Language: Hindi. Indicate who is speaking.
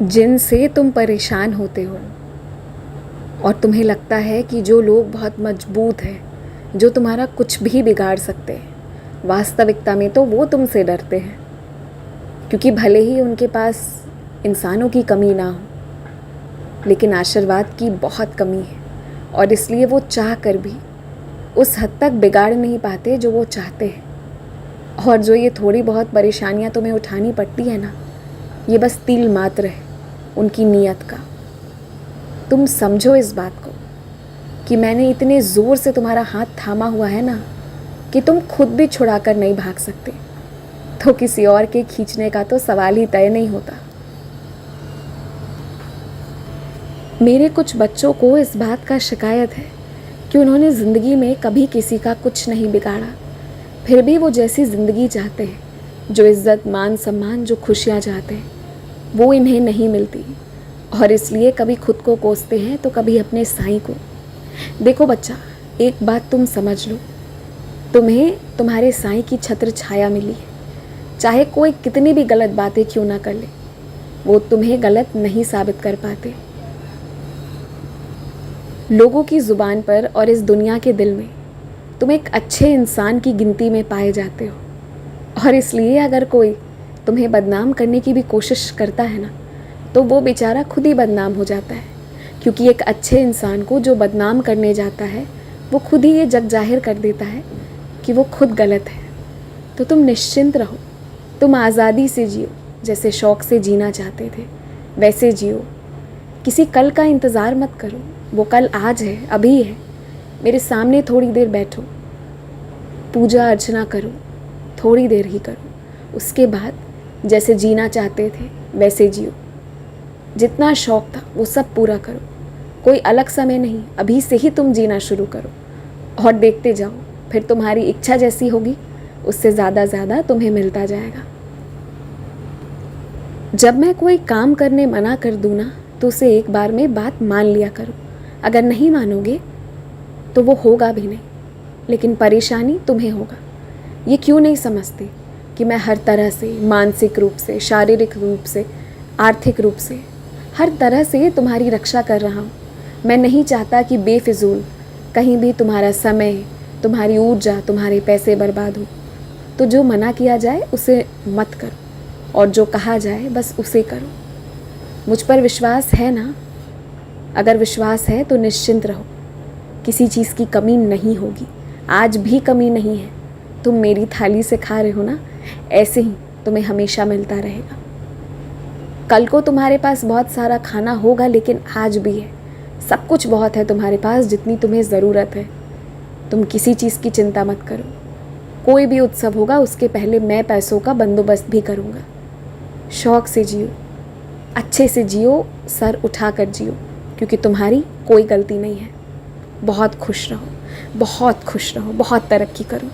Speaker 1: जिनसे तुम परेशान होते हो और तुम्हें लगता है कि जो लोग बहुत मजबूत हैं, जो तुम्हारा कुछ भी बिगाड़ सकते हैं, वास्तविकता में तो वो तुमसे डरते हैं, क्योंकि भले ही उनके पास इंसानों की कमी ना हो, लेकिन आशीर्वाद की बहुत कमी है और इसलिए वो चाह कर भी उस हद तक बिगाड़ नहीं पाते जो वो चाहते हैं। और जो ये थोड़ी बहुत परेशानियाँ तुम्हें उठानी पड़ती है ना, ये बस तिल मात्र है उनकी नीयत का। तुम समझो इस बात को कि मैंने इतने ज़ोर से तुम्हारा हाथ थामा हुआ है ना कि तुम खुद भी छुड़ा कर नहीं भाग सकते, तो किसी और के खींचने का तो सवाल ही तय नहीं होता। मेरे कुछ बच्चों को इस बात का शिकायत है कि उन्होंने ज़िंदगी में कभी किसी का कुछ नहीं बिगाड़ा, फिर भी वो जैसी ज़िंदगी चाहते हैं, जो इज़्ज़त, मान, सम्मान, जो खुशियाँ चाहते हैं, वो इन्हें नहीं मिलती और इसलिए कभी खुद को कोसते हैं तो कभी अपने साईं को। देखो बच्चा, एक बात तुम समझ लो, तुम्हें तुम्हारे साईं की छत्र छाया मिली है। चाहे कोई कितनी भी गलत बातें क्यों ना कर ले, वो तुम्हें गलत नहीं साबित कर पाते। लोगों की ज़ुबान पर और इस दुनिया के दिल में तुम एक अच्छे इंसान की गिनती में पाए जाते हो और इसलिए अगर कोई तुम्हें बदनाम करने की भी कोशिश करता है ना, तो वो बेचारा खुद ही बदनाम हो जाता है, क्योंकि एक अच्छे इंसान को जो बदनाम करने जाता है वो खुद ही ये जग जाहिर कर देता है कि वो खुद गलत है। तो तुम निश्चिंत रहो, तुम आज़ादी से जियो, जैसे शौक़ से जीना चाहते थे वैसे जियो। किसी कल का इंतज़ार मत करो, वो कल आज है, अभी है। मेरे सामने थोड़ी देर बैठो, पूजा अर्चना करो, थोड़ी देर ही करो, उसके बाद जैसे जीना चाहते थे वैसे जियो। जितना शौक़ था वो सब पूरा करो, कोई अलग समय नहीं, अभी से ही तुम जीना शुरू करो और देखते जाओ, फिर तुम्हारी इच्छा जैसी होगी उससे ज़्यादा तुम्हें मिलता जाएगा। जब मैं कोई काम करने मना कर दूँ ना, तो उसे एक बार में बात मान लिया करो। अगर नहीं मानोगे तो वो होगा भी नहीं, लेकिन परेशानी तुम्हें होगा। ये क्यों नहीं समझते कि मैं हर तरह से, मानसिक रूप से, शारीरिक रूप से, आर्थिक रूप से, हर तरह से तुम्हारी रक्षा कर रहा हूँ। मैं नहीं चाहता कि बेफिजूल कहीं भी तुम्हारा समय, तुम्हारी ऊर्जा, तुम्हारे पैसे बर्बाद हो। तो जो मना किया जाए उसे मत करो और जो कहा जाए बस उसे करो। मुझ पर विश्वास है ना? अगर विश्वास है तो निश्चिंत रहो, किसी चीज़ की कमी नहीं होगी। आज भी कमी नहीं है, तुम मेरी थाली से खा रहे हो ना, ऐसे ही तुम्हें हमेशा मिलता रहेगा। कल को तुम्हारे पास बहुत सारा खाना होगा, लेकिन आज भी है, सब कुछ बहुत है तुम्हारे पास, जितनी तुम्हें ज़रूरत है। तुम किसी चीज़ की चिंता मत करो। कोई भी उत्सव होगा उसके पहले मैं पैसों का बंदोबस्त भी करूँगा। शौक़ से जियो, अच्छे से जियो, सर उठा कर जियो, क्योंकि तुम्हारी कोई गलती नहीं है। बहुत खुश रहो, बहुत खुश रहो, बहुत तरक्की करो।